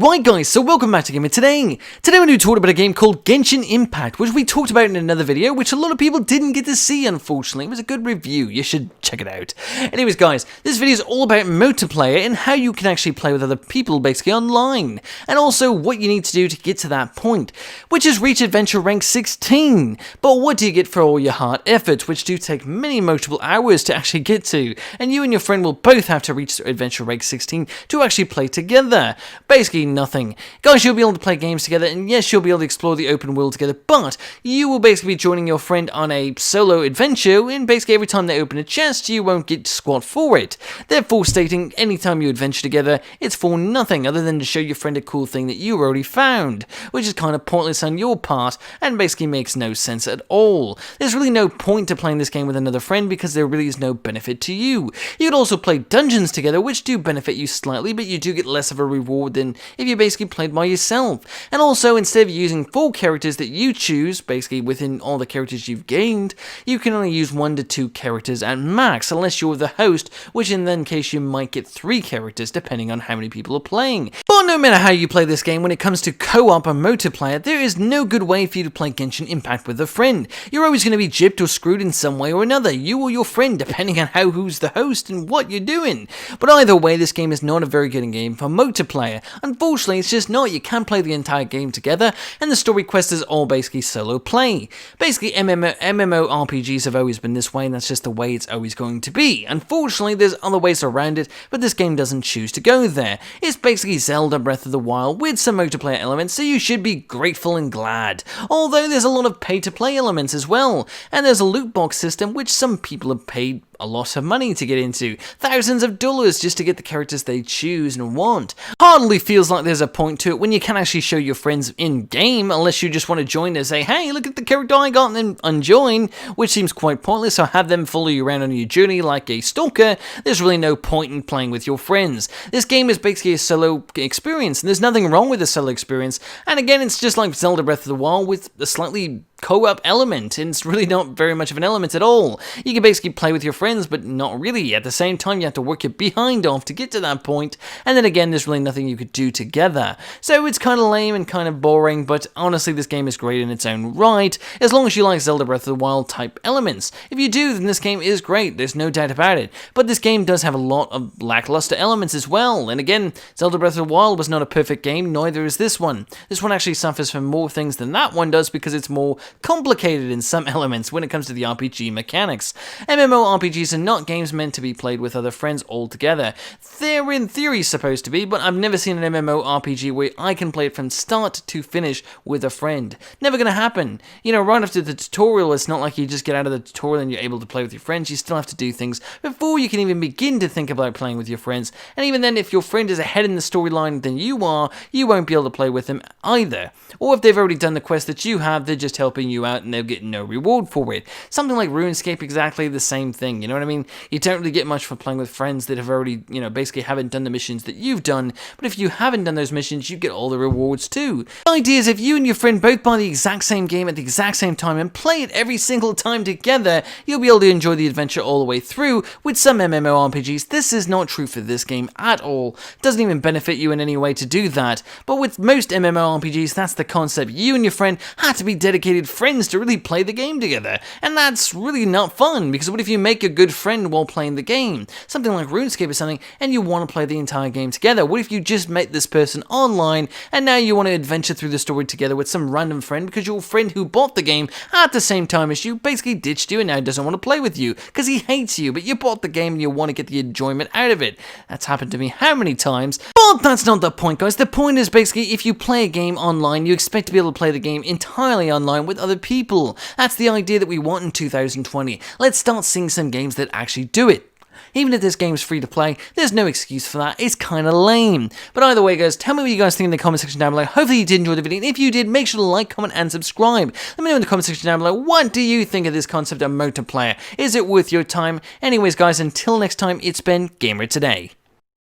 Alright guys, so welcome back to Gamer Today. Today we're going to talk about a game called Genshin Impact, which we talked about in another video, which a lot of people didn't get to see, unfortunately. It was a good review, you should check it out. Anyways guys, this video is all about multiplayer and how you can actually play with other people basically online, and also what you need to do to get to that point, which is reach adventure rank 16. But what do you get for all your hard efforts, which do take many multiple hours to actually get to, and you and your friend will both have to reach adventure rank 16 to actually play together. Basically nothing. Guys, you'll be able to play games together, and yes, you'll be able to explore the open world together, but you will basically be joining your friend on a solo adventure, and basically every time they open a chest, you won't get squat for it. Therefore stating, anytime you adventure together, it's for nothing other than to show your friend a cool thing that you already found, which is kind of pointless on your part, and basically makes no sense at all. There's really no point to playing this game with another friend, because there really is no benefit to you. You could also play dungeons together, which do benefit you slightly, but you do get less of a reward than if you basically played by yourself. And also, instead of using 4 characters that you choose, basically within all the characters you've gained, you can only use 1 to 2 characters at max, unless you're the host, which in that case you might get 3 characters depending on how many people are playing. But no matter how you play this game, when it comes to co-op or multiplayer, there is no good way for you to play Genshin Impact with a friend. You're always going to be gypped or screwed in some way or another, you or your friend, depending on who's the host and what you're doing. But either way, this game is not a very good game for multiplayer. Unfortunately, it's just not. You can't play the entire game together, and the story quest is all basically solo play. Basically, MMORPGs have always been this way, and that's just the way it's always going to be. Unfortunately, there's other ways around it, but this game doesn't choose to go there. It's basically Zelda Breath of the Wild with some multiplayer elements, so you should be grateful and glad. Although there's a lot of pay-to-play elements as well, and there's a loot box system which some people have paid a lot of money to get into, thousands of dollars just to get the characters they choose and want. Hardly feels like there's a point to it when you can actually show your friends in-game, unless you just want to join and say, hey, look at the character I got, and then unjoin, which seems quite pointless, or have them follow you around on your journey like a stalker. There's really no point in playing with your friends. This game is basically a solo experience, and there's nothing wrong with a solo experience, and again, it's just like Zelda Breath of the Wild with a slightly co-op element, and it's really not very much of an element at all. You can basically play with your friends, but not really. At the same time, you have to work your behind off to get to that point, and then again, there's really nothing you could do together. So it's kind of lame and kind of boring, but honestly, this game is great in its own right, as long as you like Zelda Breath of the Wild type elements. If you do, then this game is great, there's no doubt about it. But this game does have a lot of lackluster elements as well, and again, Zelda Breath of the Wild was not a perfect game, neither is this one. This one actually suffers from more things than that one does, because it's more complicated in some elements when it comes to the RPG mechanics. MMORPGs are not games meant to be played with other friends altogether. They're in theory supposed to be, but I've never seen an MMORPG where I can play it from start to finish with a friend. Never gonna happen. You know, right after the tutorial, it's not like you just get out of the tutorial and you're able to play with your friends. You still have to do things before you can even begin to think about playing with your friends. And even then, if your friend is ahead in the storyline than you are, you won't be able to play with them either. Or if they've already done the quest that you have, they're just helping you out and they'll get no reward for it. Something like RuneScape, exactly the same thing, you know what I mean? You don't really get much for playing with friends that have already, you know, basically haven't done the missions that you've done, but if you haven't done those missions, you get all the rewards too. The idea is if you and your friend both buy the exact same game at the exact same time and play it every single time together, you'll be able to enjoy the adventure all the way through. With some MMORPGs, this is not true for this game at all. It doesn't even benefit you in any way to do that, but with most MMORPGs, that's the concept. You and your friend have to be dedicated friends to really play the game together, and that's really not fun, because what if you make a good friend while playing the game? Something like RuneScape or something, and you want to play the entire game together. What if you just met this person online, and now you want to adventure through the story together with some random friend, because your friend who bought the game at the same time as you basically ditched you and now doesn't want to play with you, because he hates you, but you bought the game and you want to get the enjoyment out of it. That's happened to me how many times? But that's not the point, guys. The point is basically, if you play a game online, you expect to be able to play the game entirely online with other people. That's the idea that we want in 2020. Let's start seeing some games that actually do it. Even if this game's free to play, there's no excuse for that. It's kind of lame. But either way, guys, tell me what you guys think in the comment section down below. Hopefully you did enjoy the video, and if you did, make sure to like, comment, and subscribe. Let me know in the comment section down below, what do you think of this concept of multiplayer? Is it worth your time? Anyways, guys, until next time, it's been Gamer Today.